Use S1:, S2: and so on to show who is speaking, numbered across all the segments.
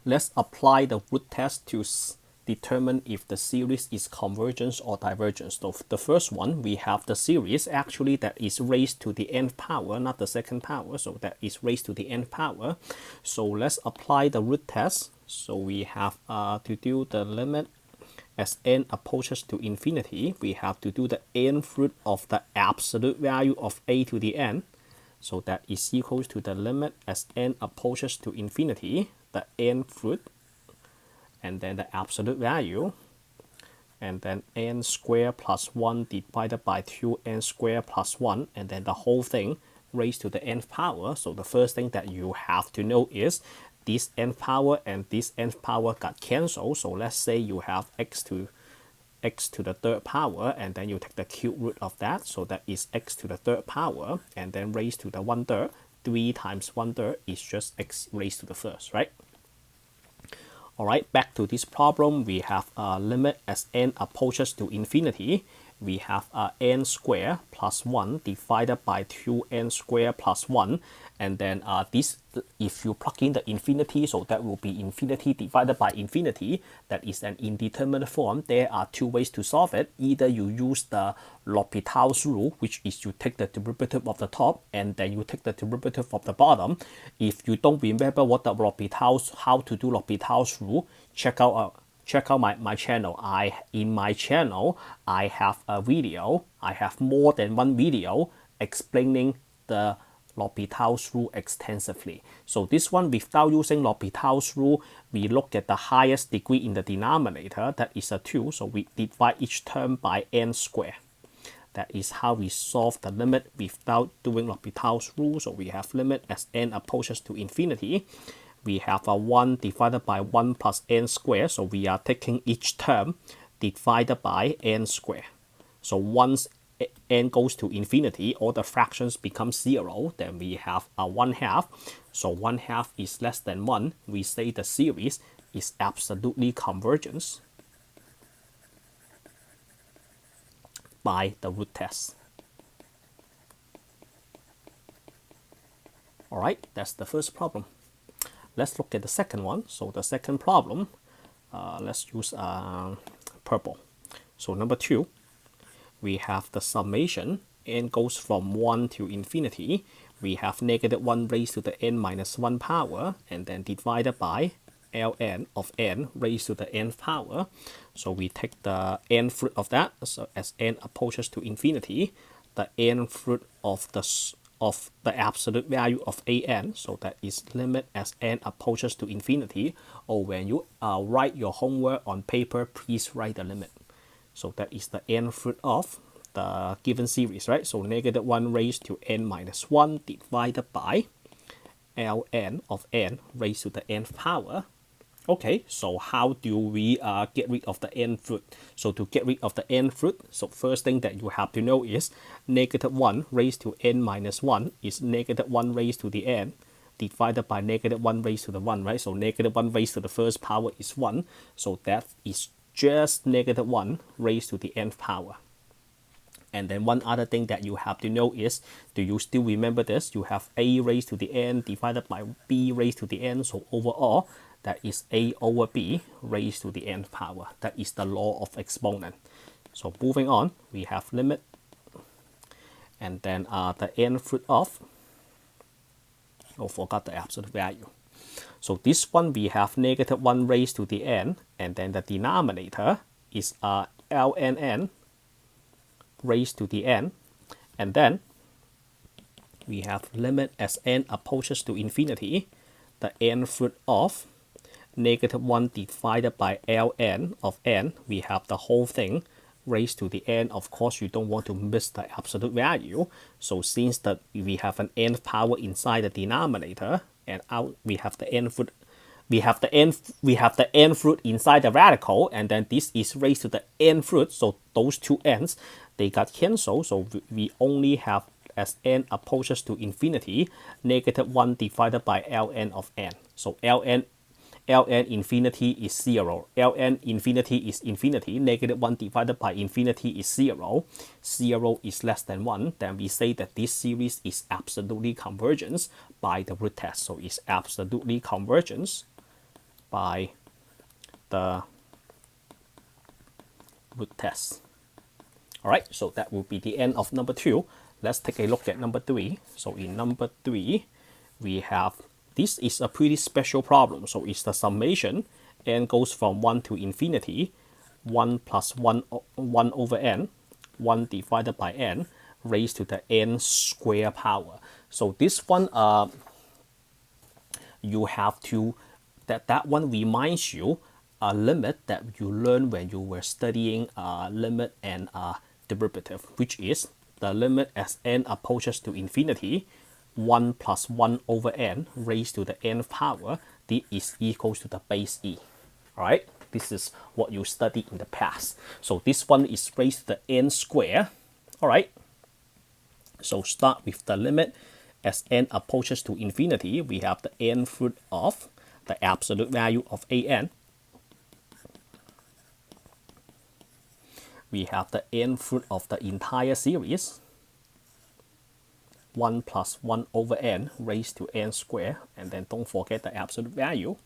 S1: Let's apply the root test to determine if the series is convergence or divergence. So the first one, we have the series actually that is raised to the nth power, not the second power. So that is raised to the nth power. So let's apply the root test. So we have to do the limit as n approaches to infinity. We have to do the nth root of the absolute value of a to the n. So that is equals to the limit as n approaches to infinity, the nth root, and then the absolute value, and then n squared plus 1 divided by 2n squared plus 1, and then the whole thing raised to the nth power. So the first thing that you have to know is this nth power and this nth power got cancelled. So let's say you have x to the third power, and then you take the cube root of that. So that is x to the third power, and then raised to the 1/3. 3 times 1/3 is just x raised to the first, right? Alright, back to this problem, we have a limit as n approaches to infinity. We have n squared plus 1 divided by 2n squared plus 1. And then this, if you plug in the infinity, so that will be infinity divided by infinity. That is an indeterminate form. There are two ways to solve it. Either you use the L'Hopital's rule, which is you take the derivative of the top and then you take the derivative of the bottom. If you don't remember what the how to do L'Hopital's rule, check out my channel. In my channel I have a video. I have more than one video explaining the L'Hopital's rule extensively. So this one, without using L'Hopital's rule, we look at the highest degree in the denominator, that is a 2. So we divide each term by n squared. That is how we solve the limit without doing L'Hopital's rule. So we have limit as n approaches to infinity. We have a 1 divided by 1 plus n squared. So we are taking each term divided by n squared. So once n goes to infinity, all the fractions become 0. Then we have a 1/2. So 1/2 is less than 1. We say the series is absolutely convergent by the root test. Alright, that's the first problem. Let's look at the second one. So the second problem, let's use purple. So number 2, we have the summation. N goes from 1 to infinity. We have -1 raised to the n minus 1 power, and then divided by ln of n raised to the nth power. So we take the nth root of that. So as n approaches to infinity, the nth root of the absolute value of an. So that is limit as n approaches to infinity. Or when you write your homework on paper, please write the limit. So that is the nth root of the given series, right? So -1 raised to n minus 1 divided by ln of n raised to the nth power. Okay, so how do we get rid of the nth root? So to get rid of the nth root, so first thing that you have to know is -1 raised to n minus 1 is -1 raised to the n divided by -1 raised to the 1, right? So -1 raised to the first power is 1. So that is just -1 raised to the nth power. And then one other thing that you have to know is, do you still remember this? You have a raised to the n divided by b raised to the n. So overall, that is a over b raised to the nth power. That is the law of exponent. So moving on, we have limit, and then the nth root of, oh, forgot the absolute value. So this one, we have -1 raised to the n, and then the denominator is ln raised to the n, and then we have limit as n approaches to infinity, the nth root of -1 divided by ln of n. We have the whole thing raised to the n. Of course, you don't want to miss the absolute value. So since that we have an nth power inside the denominator, and out we have the nth root, we have the nth root inside the radical, and then this is raised to the nth root. So those two n's, they got cancelled. So we only have, as n approaches to infinity, -1 divided by ln of n. So ln infinity is 0. ln infinity is infinity. -1 divided by infinity is 0. 0 is less than 1. Then we say that this series is absolutely convergent by the root test. So it's absolutely convergent by the root test. All right, so that will be the end of number 2. Let's take a look at number 3. So in number 3, we have, this is a pretty special problem. So it's the summation, n goes from 1 to infinity, 1 plus 1 over n, 1 divided by n, raised to the n square power. So this one, you have to, that one reminds you a limit that you learned when you were studying limit and derivative, which is the limit as n approaches to infinity, 1 plus 1 over n raised to the nth power, this is equals to the base e. All right, this is what you studied in the past. So this one is raised to the n square. All right, so start with the limit as n approaches to infinity. We have the nth root of the absolute value of an. We have the nth root of the entire series, 1 plus 1 over n raised to n square, and then don't forget the absolute value.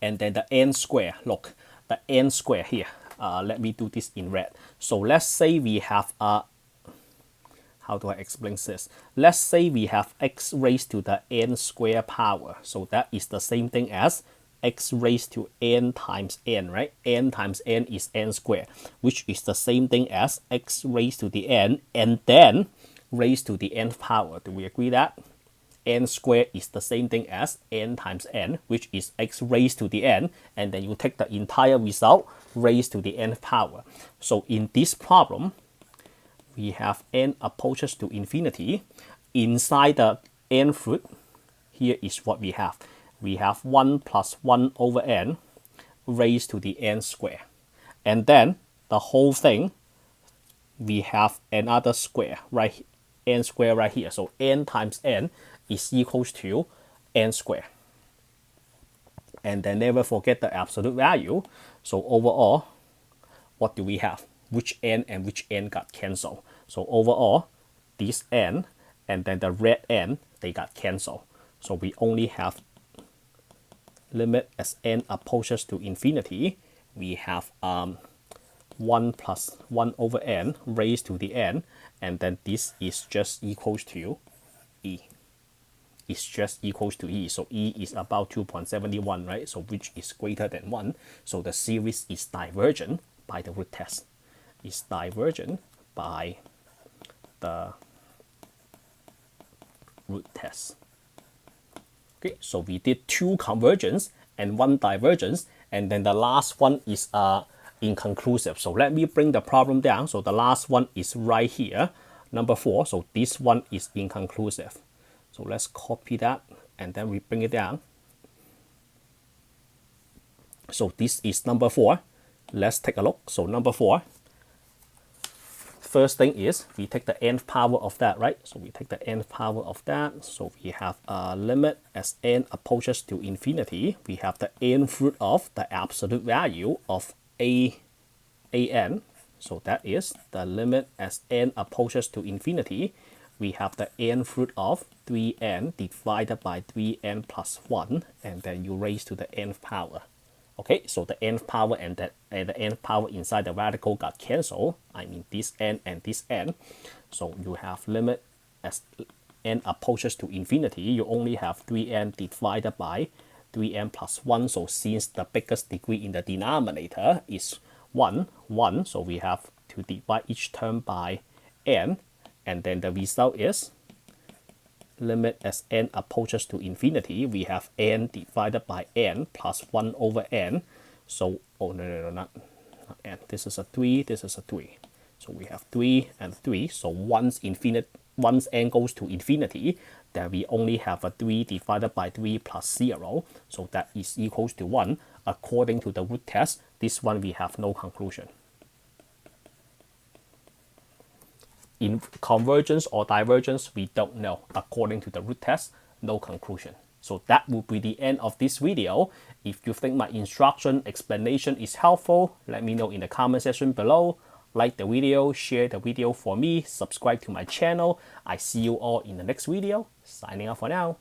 S1: And then the n square, look, the n square here, let me do this in red. So let's say we have how do I explain this? Let's say we have x raised to the n square power. So that is the same thing as x raised to n times n, right? N times n is n squared, which is the same thing as x raised to the n and then raised to the nth power. Do we agree that? N squared is the same thing as n times n, which is x raised to the n, and then you take the entire result raised to the nth power. So in this problem, we have n approaches to infinity. Inside the nth root, here is what we have. We have 1 plus 1 over n raised to the n square. And then the whole thing, we have another square, right? N square right here. So n times n is equals to n square. And then never forget the absolute value. So overall, what do we have? Which n and which n got cancelled? So overall, this n and then the red n, they got cancelled. So we only have limit as n approaches to infinity. We have 1 plus 1 over n raised to the n, and then this is just equals to e. It's just equals to e. So e is about 2.71, right? So which is greater than 1. So the series is divergent by the root test. It's divergent by the root test. Okay, so we did 2 convergence and 1 divergence, and then the last one is inconclusive. So let me bring the problem down. So the last one is right here, number 4. So this one is inconclusive. So let's copy that and then we bring it down. So this is number 4. Let's take a look. So number 4. First thing is we take the nth power of that, right? So we take the nth power of that. So we have a limit as n approaches to infinity. We have the nth root of the absolute value of an. So that is the limit as n approaches to infinity. We have the nth root of 3n divided by 3n plus 1, and then you raise to the nth power. Okay, so the nth power and the nth power inside the radical got cancelled. I mean this n and this n. So you have limit as n approaches to infinity. You only have 3n divided by 3n plus 1. So since the biggest degree in the denominator is 1, so we have to divide each term by n. And then the result is limit as n approaches to infinity. We have n divided by n plus 1 over n. So, oh no, not n. This is a 3, this is a 3. So we have 3 and 3. So once n goes to infinity, then we only have a 3 divided by 3 plus 0. So that is equals to 1. According to the root test, this one we have no conclusion. In convergence or divergence, we don't know. According to the root test, no conclusion. So that will be the end of this video. If you think my instruction explanation is helpful, let me know in the comment section below. Like the video, share the video for me, subscribe to my channel. I see you all in the next video. Signing off for now.